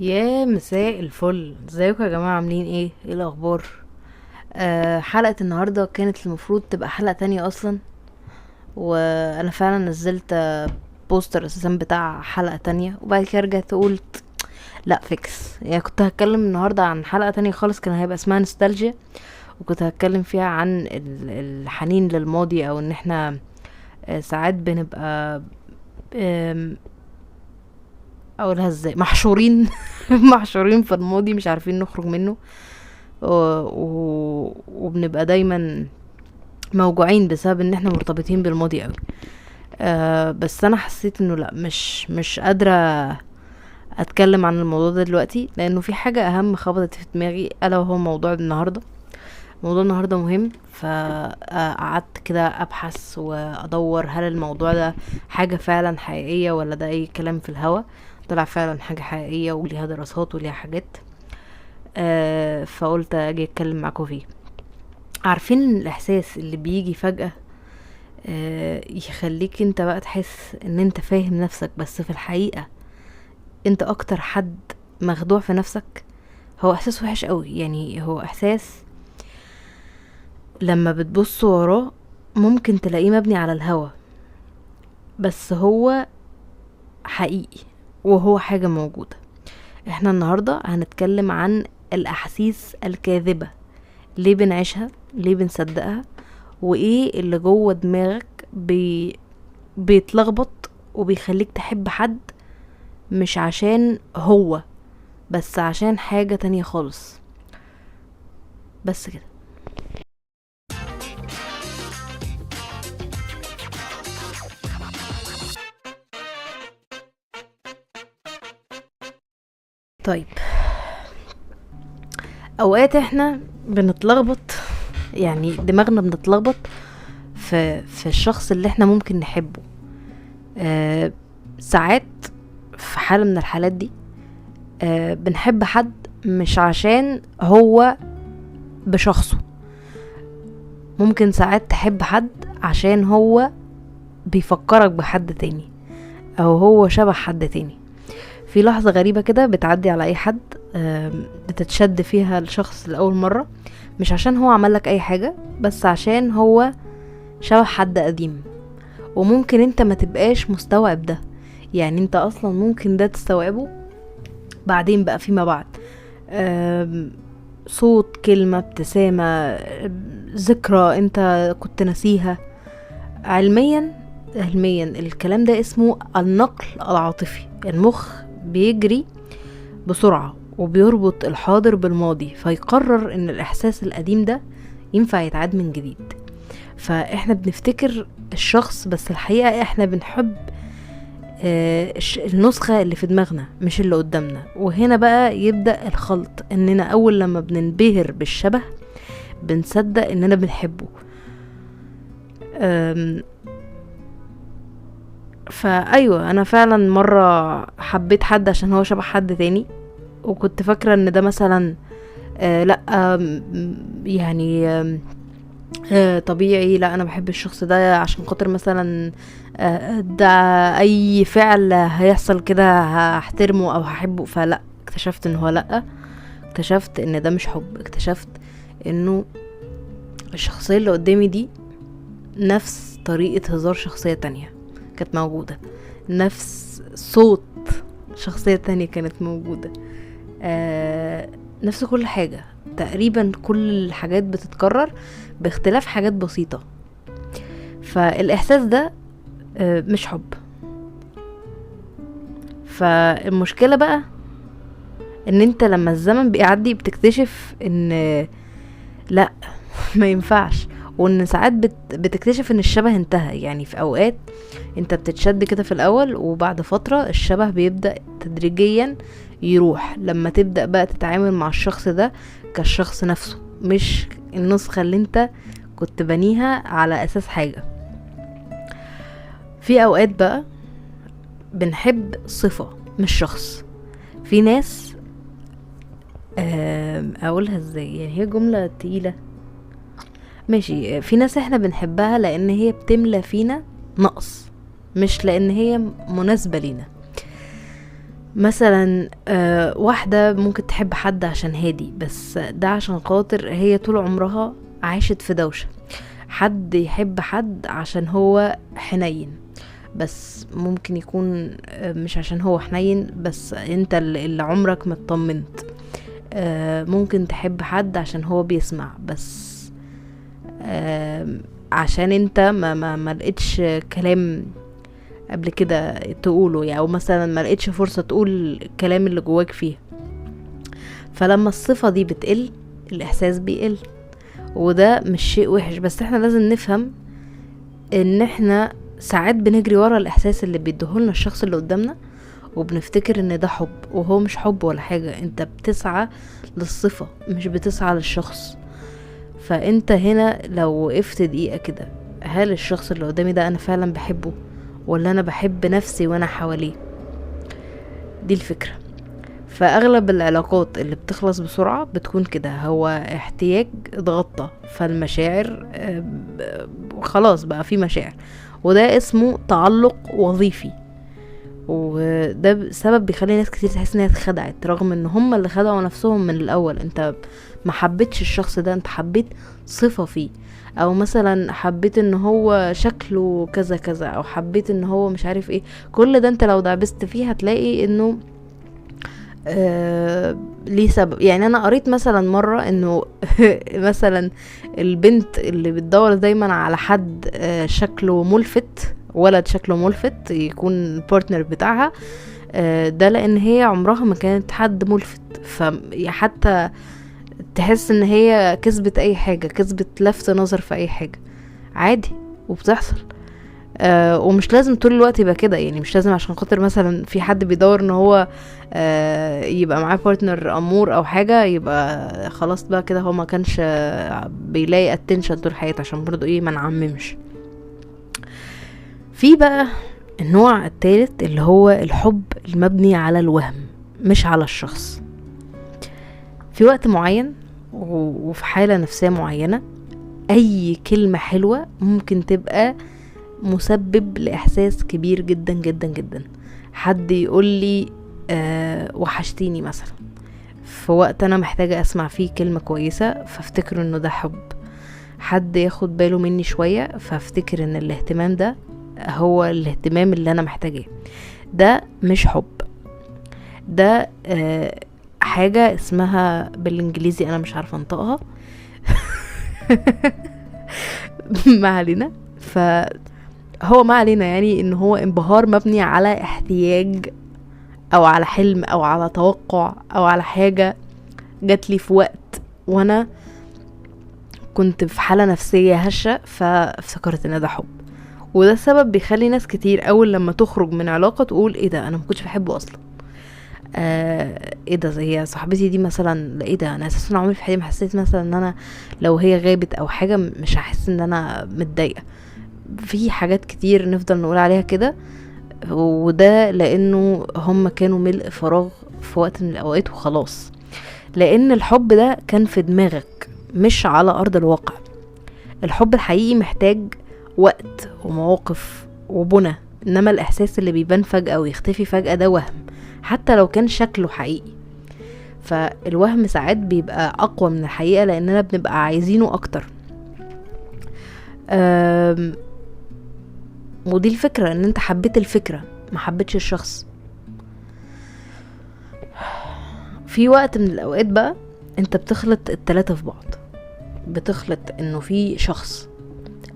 يا مساء الفل، ازيكم يا جماعة؟ عاملين ايه الاخبار؟ حلقة النهاردة كانت المفروض تبقى حلقة تانية اصلا، وانا فعلا نزلت بوستر اساسا بتاع حلقة تانية، وبعد كده رجعت قلت لا فيكس. يعني كنت هتكلم النهاردة عن حلقة تانية خالص، كان هيبقى اسمها نوستالجيا، وكنت هتكلم فيها عن الحنين للماضي، او ان احنا ساعات بنبقى آم، اقولها ازاي، محشورين محشورين في الماضي، مش عارفين نخرج منه. وبنبقى دايما موجوعين بسبب ان احنا مرتبطين بالماضي قوي. بس انا حسيت انه لا، مش قادرة اتكلم عن الموضوع ده دلوقتي، لانه في حاجة اهم خبطت في دماغي، الا وهو موضوع النهاردة. موضوع النهاردة مهم، فقعدت كده ابحث وادور هل الموضوع ده حاجة فعلا حقيقية ولا ده اي كلام في الهوا. طلع فعلا حاجة حقيقية وليها دراسات وليها حاجات. فقلت اجي اتكلم معاكم فيه. عارفين الاحساس اللي بيجي فجأة، يخليك انت بقى تحس ان انت فاهم نفسك، بس في الحقيقة انت اكتر حد مخدوع في نفسك. هو احساس وحش قوي، يعني هو احساس لما بتبص وراه ممكن تلاقيه مبني على الهوا، بس هو حقيقي وهو حاجة موجودة. احنا النهاردة هنتكلم عن الاحاسيس الكاذبة، ليه بنعيشها، ليه بنصدقها، وايه اللي جوه دماغك بيتلخبط وبيخليك تحب حد مش عشان هو، بس عشان حاجة تانية خالص. بس كده. طيب، اوقات احنا بنتلخبط، يعني دماغنا بنتلخبط في الشخص اللي احنا ممكن نحبه. آه ساعات في حالة من الحالات دي بنحب حد مش عشان هو بشخصه. ممكن ساعات تحب حد عشان هو بيفكرك بحد تاني، او هو شبه حد تاني. في لحظة غريبة كده بتعدي على اي حد، بتتشد فيها الشخص لأول مرة، مش عشان هو عملك اي حاجة، بس عشان هو شبه حد قديم. وممكن انت ما تبقاش مستوعب ده، يعني انت اصلا ممكن ده تستوعبه بعدين بقى فيما بعد. آم، صوت، كلمة، ابتسامة، ذكرى انت كنت نسيها. علميا الكلام ده اسمه النقل العاطفي. المخ بيجري بسرعة وبيربط الحاضر بالماضي، فيقرر ان الاحساس القديم ده ينفع يتعاد من جديد. فاحنا بنفتكر الشخص، بس الحقيقة احنا بنحب النسخة اللي في دماغنا مش اللي قدامنا. وهنا بقى يبدأ الخلط، اننا اول لما بننبهر بالشبه بنصدق اننا بنحبه. فايوه، انا فعلا مرة حبيت حد عشان هو شبه حد تاني، وكنت فاكرة ان ده مثلا لا، يعني طبيعي. لا، انا بحب الشخص ده عشان خاطر مثلا ده اي فعل هيحصل كده هحترمه او هحبه. فلا، اكتشفت ان هو لا، اكتشفت ان ده مش حب، اكتشفت انه الشخصية اللي قدامي دي نفس طريقة هزار شخصية تانية كانت موجودة، نفس صوت شخصية تانية كانت موجودة، نفس كل حاجة تقريبا. كل الحاجات بتتكرر باختلاف حاجات بسيطة. فالإحساس ده مش حب. فالمشكلة بقى ان انت لما الزمن بيعدي بتكتشف ان لا ما ينفعش. وان ساعات بتكتشف ان الشبه انتهى. يعني في اوقات انت بتتشد كده في الاول، وبعد فترة الشبه بيبدأ تدريجيا يروح، لما تبدأ بقى تتعامل مع الشخص ده كالشخص نفسه، مش النسخة اللي انت كنت بنيها على اساس حاجة. في اوقات بقى بنحب صفة مش شخص. في ناس اقولها ازاي، يعني هي جملة تقيلة. ماشي، في ناس احنا بنحبها لان هي بتملى فينا نقص، مش لان هي مناسبة لينا. مثلا واحدة ممكن تحب حد عشان هادي، بس ده عشان خاطر هي طول عمرها عاشت في دوشة. حد يحب حد عشان هو حنين، بس ممكن يكون مش عشان هو حنين، بس انت اللي عمرك ما اطمنت. ممكن تحب حد عشان هو بيسمع، بس عشان انت ما لقيتش كلام قبل كده تقوله، يعني او مثلا ما لقيتش فرصة تقول الكلام اللي جواك فيه. فلما الصفة دي بتقل الاحساس بيقل، وده مش شيء وحش، بس احنا لازم نفهم ان احنا ساعات بنجري ورا الاحساس اللي بيديهولنا الشخص اللي قدامنا، وبنفتكر ان ده حب، وهو مش حب ولا حاجة. انت بتسعى للصفة مش بتسعى للشخص. فانت هنا لو وقفت دقيقة كده، هل الشخص اللي قدامي ده انا فعلا بحبه، ولا انا بحب نفسي وانا حواليه؟ دي الفكرة. فاغلب العلاقات اللي بتخلص بسرعة بتكون كده، هو احتياج اتغطى، فالمشاعر خلاص بقى في مشاعر، وده اسمه تعلق وظيفي. وده سبب بيخلي ناس كتير تحس انها اتخدعت، رغم ان هم اللي خدعوا نفسهم من الاول. انت ما حبيتش الشخص ده، انت حبيت صفة فيه، او مثلا حبيت ان هو شكله كذا كذا، او حبيت ان هو مش عارف ايه. كل ده انت لو دعبست فيه هتلاقي انه ليه سبب. يعني انا قريت مثلا مرة انه مثلا البنت اللي بتدور دايما على حد شكله ملفت، ولد شكله ملفت يكون البارتنر بتاعها، ده لان هي عمرها ما كانت حد ملفت، فحتى تحس ان هي كسبت اي حاجة، كسبت لفت نظر في اي حاجة، عادي وبتحصل. ومش لازم طول الوقت يبقى كده، يعني مش لازم عشان خاطر مثلا في حد بيدور ان هو يبقى معاه بارتنر امور او حاجة يبقى خلاص بقى كده هو ما كانش بيلاقي اتنشن طول حياته، عشان برضو ايه ما نعممش. في بقى النوع الثالث اللي هو الحب المبني على الوهم مش على الشخص. في وقت معين وفي حالة نفسية معينة، اي كلمة حلوة ممكن تبقى مسبب لإحساس كبير جدا جدا جدا. حد يقول لي وحشتيني مثلا، في وقت انا محتاجة اسمع فيه كلمة كويسة فافتكر انه ده حب. حد ياخد باله مني شوية فافتكر ان الاهتمام ده هو الاهتمام اللي انا محتاجاه. ده مش حب، ده حاجة اسمها بالانجليزي انا مش عارفة انطقها ما علينا. هو ما علينا، يعني ان هو انبهار مبني على احتياج، او على حلم، او على توقع، او على حاجة جات لي في وقت وانا كنت في حالة نفسية هشة فافتكرت ان ده حب. وده السبب بيخلي ناس كتير اول لما تخرج من علاقة تقول ايه ده، انا ما كنتش بحبه اصلا. ايه ده، زي صاحبتي دي مثلا، ايه ده، انا اساسا عمري في حياتي ما حسيت مثلا ان انا لو هي غابت او حاجة مش هحس ان انا متضايقة. في حاجات كتير نفضل نقول عليها كده، وده لانه هم كانوا ملء فراغ في وقت من الاوقات وخلاص. لان الحب ده كان في دماغك مش على ارض الواقع. الحب الحقيقي محتاج وقت ومواقف وبنى، انما الاحساس اللي بيبان فجأة ويختفي فجأة ده وهم، حتى لو كان شكله حقيقي. فالوهم ساعات بيبقى اقوى من الحقيقة لاننا بنبقى عايزينه اكتر. ودي الفكرة، ان انت حبيت الفكرة ما حبيتش الشخص. في وقت من الاوقات بقى انت بتخلط التلاتة في بعض، بتخلط انه في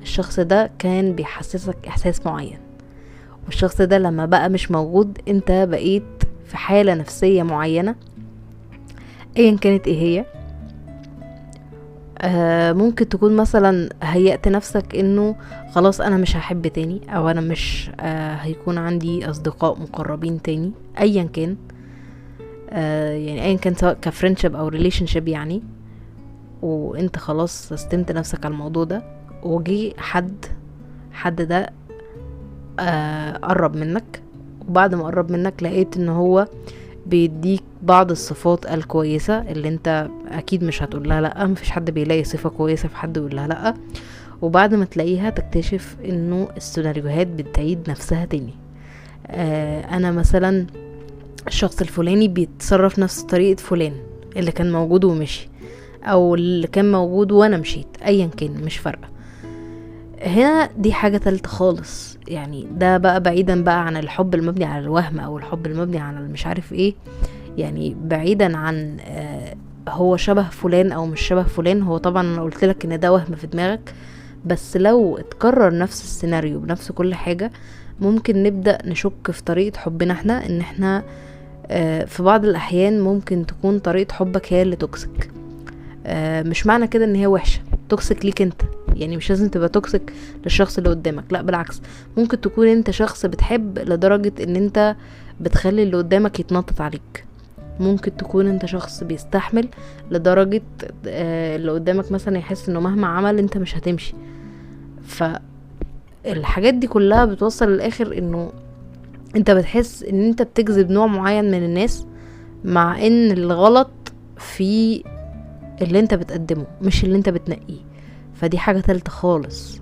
الشخص ده كان بيحسسك احساس معين، والشخص ده لما بقى مش موجود انت بقيت في حالة نفسية معينة ايا كانت ايه هي. ممكن تكون مثلا هيأت نفسك انه خلاص انا مش هحب تاني، او انا مش هيكون عندي اصدقاء مقربين تاني ايا كان. يعني ايا كان سواء كفرنشيب او ريليشنشيب يعني، وانت خلاص استمت نفسك على الموضوع ده، وجي حد ده قرب منك، وبعد ما قرب منك لقيت ان هو بيديك بعض الصفات الكويسة اللي انت اكيد مش هتقول لها لا، مفيش حد بيلاقي صفة كويسة في حد يقول لها لا. وبعد ما تلاقيها تكتشف انه السيناريوهات بتعيد نفسها تاني. انا مثلا الشخص الفلاني بيتصرف نفس طريقة فلان اللي كان موجود ومشي، او اللي كان موجود وانا مشيت، ايا كان مش فارقة. هنا دي حاجة تالتة خالص، يعني ده بقى بعيدا بقى عن الحب المبني على الوهم او الحب المبني على مش عارف ايه، يعني بعيدا عن هو شبه فلان او مش شبه فلان. هو طبعا انا قلت لك ان ده وهم في دماغك، بس لو اتكرر نفس السيناريو بنفس كل حاجة، ممكن نبدأ نشك في طريقة حبنا احنا، ان احنا في بعض الاحيان ممكن تكون طريقة حبك هي اللي توكسيك. مش معنى كده ان هي وحشة، توكسيك ليك انت، يعني مش لازم تبقى توكسيك للشخص اللي قدامك، لا بالعكس، ممكن تكون انت شخص بتحب لدرجة ان انت بتخلي اللي قدامك يتنطط عليك. ممكن تكون انت شخص بيستحمل لدرجة اللي قدامك مثلا يحس انه مهما عمل انت مش هتمشي. فالحاجات دي كلها بتوصل للاخر انه انت بتحس ان انت بتجذب نوع معين من الناس، مع ان الغلط في اللي انت بتقدمه مش اللي انت بتنقيه. فدي حاجة تالتة خالص،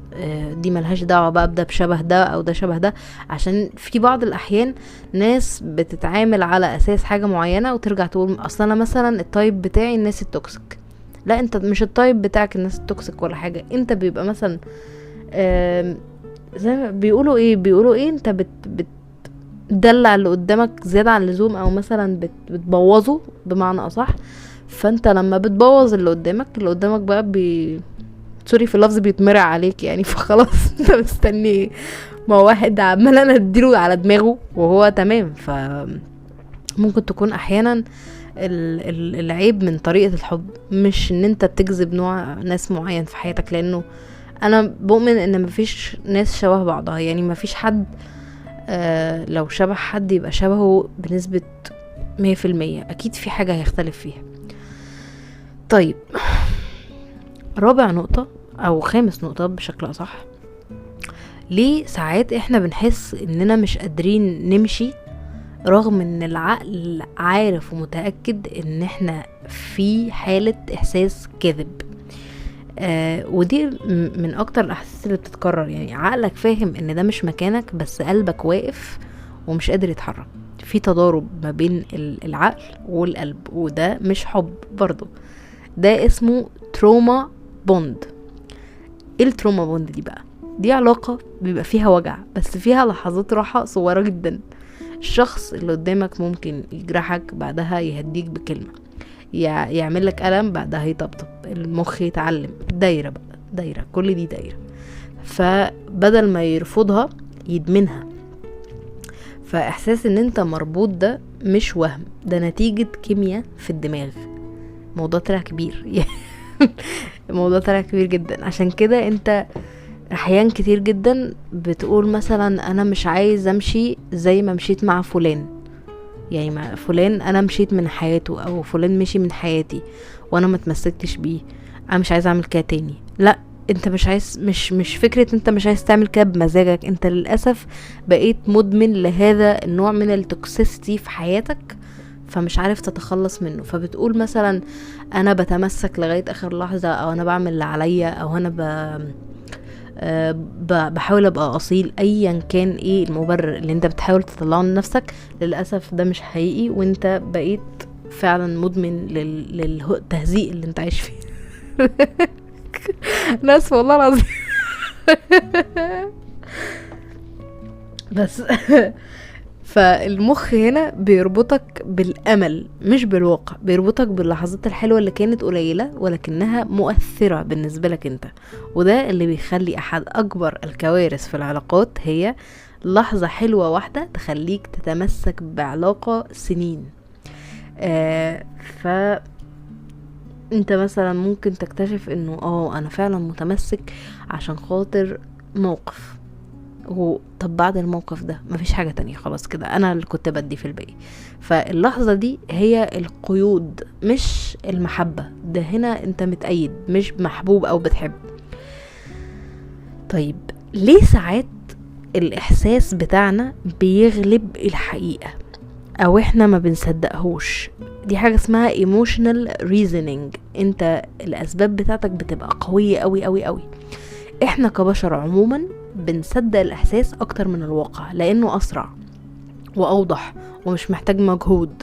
دي ملهاش دعوة بقى بده بشبه ده او ده شبه ده، عشان في بعض الاحيان ناس بتتعامل على اساس حاجة معينة وترجع تقول اصلا انا مثلا التايب بتاعي الناس التوكسيك. لا، انت مش التايب بتاعك الناس التوكسيك ولا حاجة، انت بيبقى مثلا زي ما بيقولوا ايه انت بتدلع اللي قدامك زيادة عن اللزوم، او مثلا بتبوظه بمعنى اصح. فانت لما بتبوظ اللي قدامك بقى سوري في اللفظ بيتمرع عليك يعني. فخلاص انت مستني ما واحد عمال انا اديله على دماغه وهو تمام. ممكن تكون احيانا العيب من طريقة الحب، مش ان انت بتجذب نوع ناس معين في حياتك، لانه انا بؤمن ان مفيش ناس شبه بعضها، يعني مفيش حد لو شبه حد يبقى شبهه بنسبة 100%، اكيد في حاجة هيختلف فيها. طيب، رابع نقطة او خامس نقطة بشكل اصح، ليه ساعات احنا بنحس اننا مش قادرين نمشي رغم ان العقل عارف ومتأكد ان احنا في حالة احساس كذب. ودي من اكتر الاحاسيس اللي بتتكرر، يعني عقلك فاهم ان ده مش مكانك، بس قلبك واقف ومش قادر يتحرك. في تضارب ما بين العقل والقلب، وده مش حب برضو، ده اسمه تروما بوند. ايه التروما بوند دي بقى؟ دي علاقة بيبقى فيها وجع، بس فيها لحظات راحة صغيرة جدا. الشخص اللي قدامك ممكن يجرحك، بعدها يهديك بكلمة، يعمل لك ألم، بعدها يطبطب، المخ يتعلم، دايرة بقى دايرة، كل دي دايرة. فبدل ما يرفضها يدمنها. فإحساس ان انت مربوط ده مش وهم، ده نتيجة كيمياء في الدماغ. موضوع طلع كبير الموضوع طلع كبير جدا. عشان كده انت احيان كتير جدا بتقول مثلا انا مش عايز امشي زي ما مشيت مع فلان، يعني مع فلان انا مشيت من حياته، او فلان مشي من حياتي وانا ما تمسكتش بيه، انا مش عايز اعمل كده تاني. لا، انت مش عايز، مش فكرة انت مش عايز تعمل كده بمزاجك، انت للأسف بقيت مدمن لهذا النوع من التوكسيستي في حياتك، فمش عارف تتخلص منه. فبتقول مثلا انا بتمسك لغاية اخر لحظة، او انا بعمل اللي عليا، او انا بحاول ابقى اصيل، ايا كان ايه المبرر اللي انت بتحاول تطلعه لنفسك. للأسف ده مش حقيقي، وانت بقيت فعلا مدمن للتهزيء اللي انت عايش فيه. ناس والله العظيم. بس فالمخ هنا بيربطك بالامل مش بالواقع، بيربطك باللحظات الحلوة اللي كانت قليلة ولكنها مؤثرة بالنسبة لك انت. وده اللي بيخلي احد اكبر الكوارث في العلاقات هي لحظة حلوة واحدة تخليك تتمسك بعلاقة سنين. ف انت مثلا ممكن تكتشف انه انا فعلا متمسك عشان خاطر موقف، طب بعد الموقف ده مفيش حاجة تانية، خلاص كده انا اللي كنت بدي في الباقي. فاللحظة دي هي القيود مش المحبة، ده هنا انت متأيد مش محبوب او بتحب. طيب، ليه ساعات الاحساس بتاعنا بيغلب الحقيقة او احنا ما بنصدقهوش؟ دي حاجة اسمها emotional reasoning. انت الاسباب بتاعتك بتبقى قوية قوي قوي قوي. احنا كبشر عموما بنصدق الاحساس اكتر من الواقع لانه اسرع، واوضح ومش محتاج مجهود.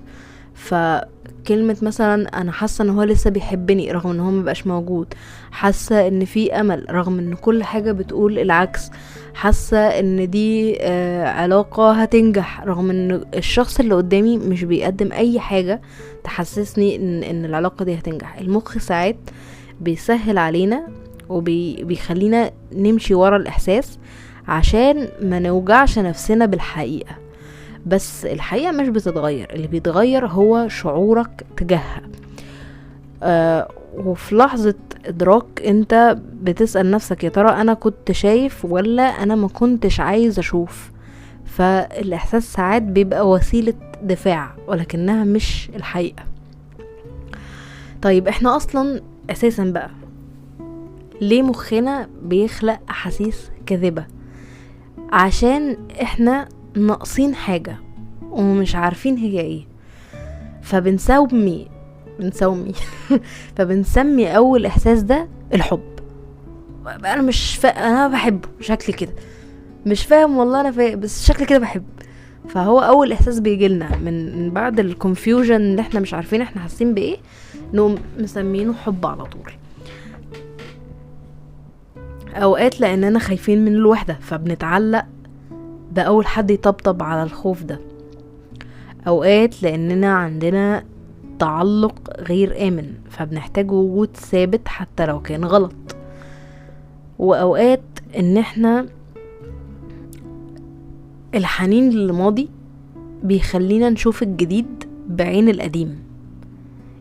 فكلمة مثلا انا حاسة ان هو لسه بيحبني رغم ان هو مبقاش موجود، حاسة ان في امل رغم ان كل حاجة بتقول العكس، حاسة ان دي علاقة هتنجح رغم ان الشخص اللي قدامي مش بيقدم اي حاجة تحسسني ان العلاقة دي هتنجح. المخ ساعات بيسهل علينا وبيخلينا نمشي ورا الاحساس عشان ما نوجعش نفسنا بالحقيقة. بس الحقيقة مش بتتغير، اللي بيتغير هو شعورك تجاهها. وفي لحظة ادراك انت بتسأل نفسك يا ترى انا كنت شايف ولا انا ما كنتش عايز اشوف. فالاحساس ساعات بيبقى وسيلة دفاع ولكنها مش الحقيقة. طيب احنا اصلا اساسا بقى ليه مخنا بيخلق احاسيس كاذبة؟ عشان احنا ناقصين حاجة ومش عارفين هي ايه، فبنسمي فبنسمي اول احساس ده الحب. انا انا بحبه شكلي كده، مش فاهم والله انا فاهم بس شكلي كده بحب. فهو اول احساس بيجيلنا من بعد الكونفيوجن اللي احنا مش عارفين احنا حاسين بايه، نقوم مسمينه حب على طول. اوقات لاننا خايفين من الوحدة فبنتعلق بأول حد يطبطب على الخوف ده، اوقات لاننا عندنا تعلق غير آمن فبنحتاج وجود ثابت حتى لو كان غلط، واوقات ان احنا الحنين للماضي بيخلينا نشوف الجديد بعين القديم.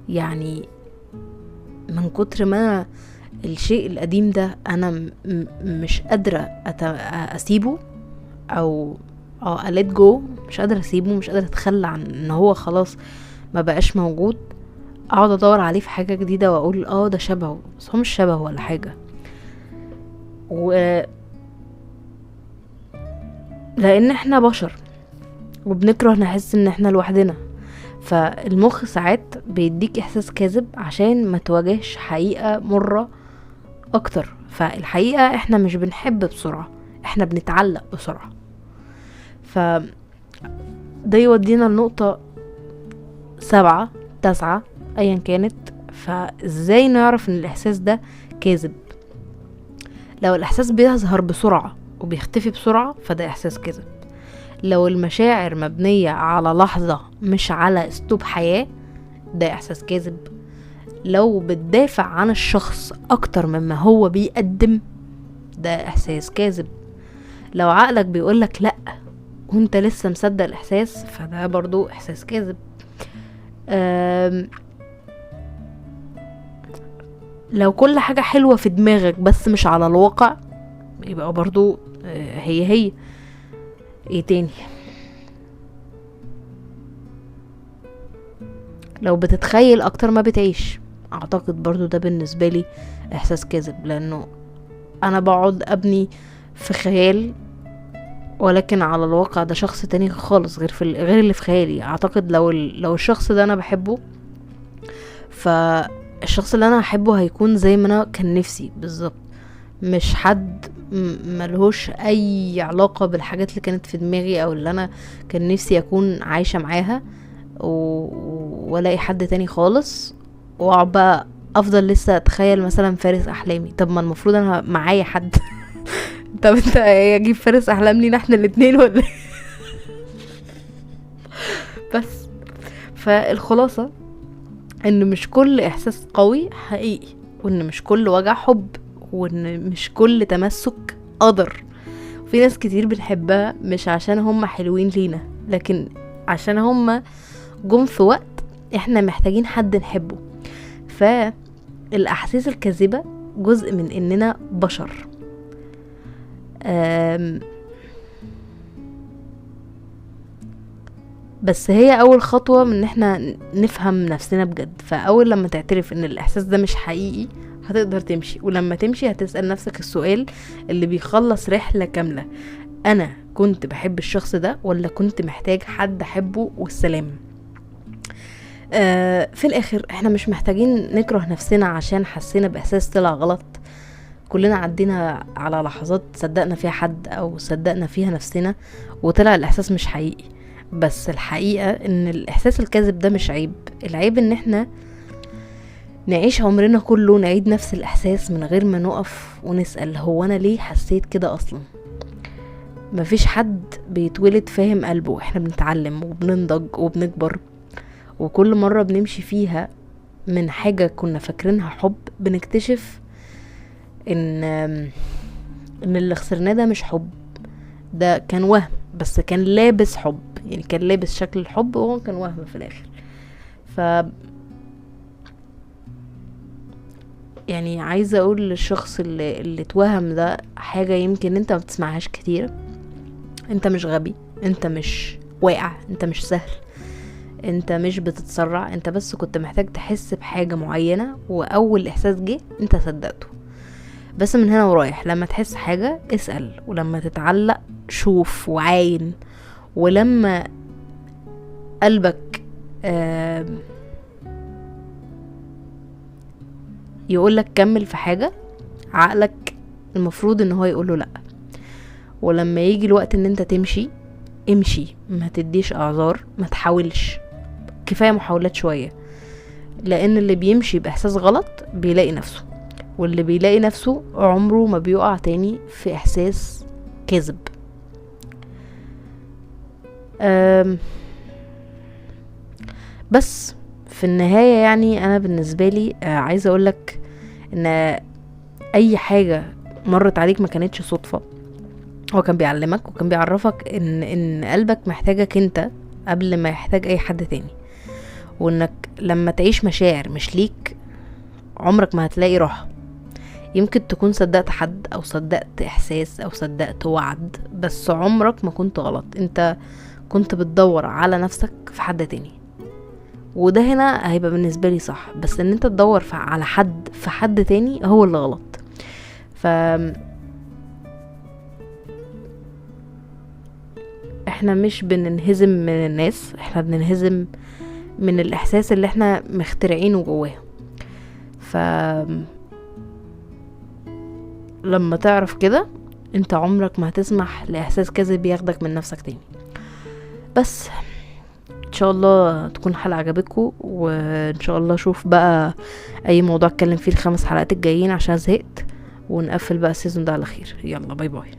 يعني من كتر ما الشيء القديم ده انا مش قادرة اسيبه او let go، مش قادرة اسيبه، مش قادرة اتخلى عن ان هو خلاص ما بقاش موجود، اقعد ادور عليه في حاجة جديدة واقول ده شبهه، بس هو مش شبهه ولا حاجة. لان احنا بشر وبنكره نحس ان احنا لوحدنا، فالمخ ساعات بيديك احساس كاذب عشان ما تواجهش حقيقة مرة اكتر. فالحقيقة احنا مش بنحب بسرعة، احنا بنتعلق بسرعة. ده يودينا لنقطة 7 9 ايا كانت. فازاي نعرف ان الاحساس ده كاذب؟ لو الاحساس بيظهر بسرعة وبيختفي بسرعة فده احساس كاذب. لو المشاعر مبنية على لحظة مش على اسلوب حياة ده احساس كاذب. لو بتدافع عن الشخص اكتر مما هو بيقدم ده احساس كاذب. لو عقلك بيقولك لا وانت لسه مصدق الاحساس فده برضو احساس كاذب. لو كل حاجة حلوة في دماغك بس مش على الواقع يبقى برضو هي ايه تاني؟ لو بتتخيل اكتر ما بتعيش اعتقد برضو ده بالنسبة لي احساس كاذب، لانه انا بقعد ابني في خيال ولكن على الواقع ده شخص تاني خالص غير اللي في خيالي. اعتقد لو الشخص ده انا بحبه فالشخص اللي انا هحبه هيكون زي ما انا كان نفسي بالظبط، مش حد ملهوش اي علاقة بالحاجات اللي كانت في دماغي او اللي انا كان نفسي اكون عايشة معاها ولا اي حد تاني خالص. واقعد بقى افضل لسه اتخيل مثلا فارس احلامي. طب ما المفروض انا معايا حد طب انت اجيب فارس احلام لينا احنا الاتنين ولا بس فالخلاصة ان مش كل احساس قوي حقيقي، وان مش كل وجع حب، وان مش كل تمسك قدر. في ناس كتير بنحبها مش عشان هم حلوين لينا لكن عشان هم جم في وقت احنا محتاجين حد نحبه. فالاحاسيس الكاذبة جزء من اننا بشر. بس هي اول خطوة من ان احنا نفهم نفسنا بجد. فاول لما تعترف ان الاحساس ده مش حقيقي هتقدر تمشي، ولما تمشي هتسأل نفسك السؤال اللي بيخلص رحلة كاملة: انا كنت بحب الشخص ده ولا كنت محتاج حد احبه والسلام؟ في الاخر احنا مش محتاجين نكره نفسنا عشان حسينا باحساس طلع غلط. كلنا عدينا على لحظات صدقنا فيها حد او صدقنا فيها نفسنا وطلع الاحساس مش حقيقي، بس الحقيقة ان الاحساس الكاذب ده مش عيب. العيب ان احنا نعيش عمرنا كله نعيد نفس الاحساس من غير ما نقف ونسأل هو انا ليه حسيت كده اصلا. مفيش حد بيتولد فاهم قلبه، احنا بنتعلم وبننضج وبنكبر، وكل مرة بنمشي فيها من حاجة كنا فاكرينها حب بنكتشف ان اللي خسرناه ده مش حب، ده كان وهم، بس كان لابس حب، يعني كان لابس شكل الحب وهو كان وهم في الاخر. ف يعني عايزة اقول للشخص اللي اتوهم ده حاجة يمكن انت ما بتسمعهاش كتير: انت مش غبي، انت مش واقع، انت مش سهل، انت مش بتتسرع، انت بس كنت محتاج تحس بحاجة معينة واول احساس جه انت صدقته. بس من هنا ورايح لما تحس حاجة اسأل، ولما تتعلق شوف وعاين، ولما قلبك يقولك كمل في حاجة، عقلك المفروض ان هو يقوله لأ. ولما يجي الوقت ان انت تمشي امشي، ما تديش اعذار، ما تحاولش، كفاية محاولات شوية. لان اللي بيمشي باحساس غلط بيلاقي نفسه، واللي بيلاقي نفسه عمره ما بيقع تاني في احساس كذب. بس في النهاية يعني انا بالنسبة لي عايزة اقولك ان اي حاجة مرت عليك ما كانتش صدفة، هو كان بيعلمك وكان بيعرفك ان قلبك محتاجك انت قبل ما يحتاج اي حد تاني، وانك لما تعيش مشاعر مش ليك عمرك ما هتلاقي راحة. يمكن تكون صدقت حد او صدقت احساس او صدقت وعد، بس عمرك ما كنت غلط، انت كنت بتدور على نفسك في حد تاني، وده هنا هيبقى بالنسبة لي صح. بس ان انت تدور على حد في حد تاني هو اللي غلط. ف احنا مش بننهزم من الناس، احنا بننهزم من الاحساس اللي احنا مخترعينه جواها. ف لما تعرف كده انت عمرك ما هتسمح لاحساس كاذب ياخدك من نفسك تاني. بس ان شاء الله تكون حلقة عجبتكم، وان شاء الله اشوف بقى اي موضوع اتكلم فيه ال5 حلقات الجايين عشان زهقت، ونقفل بقى السيزون ده على خير. يلا باي باي.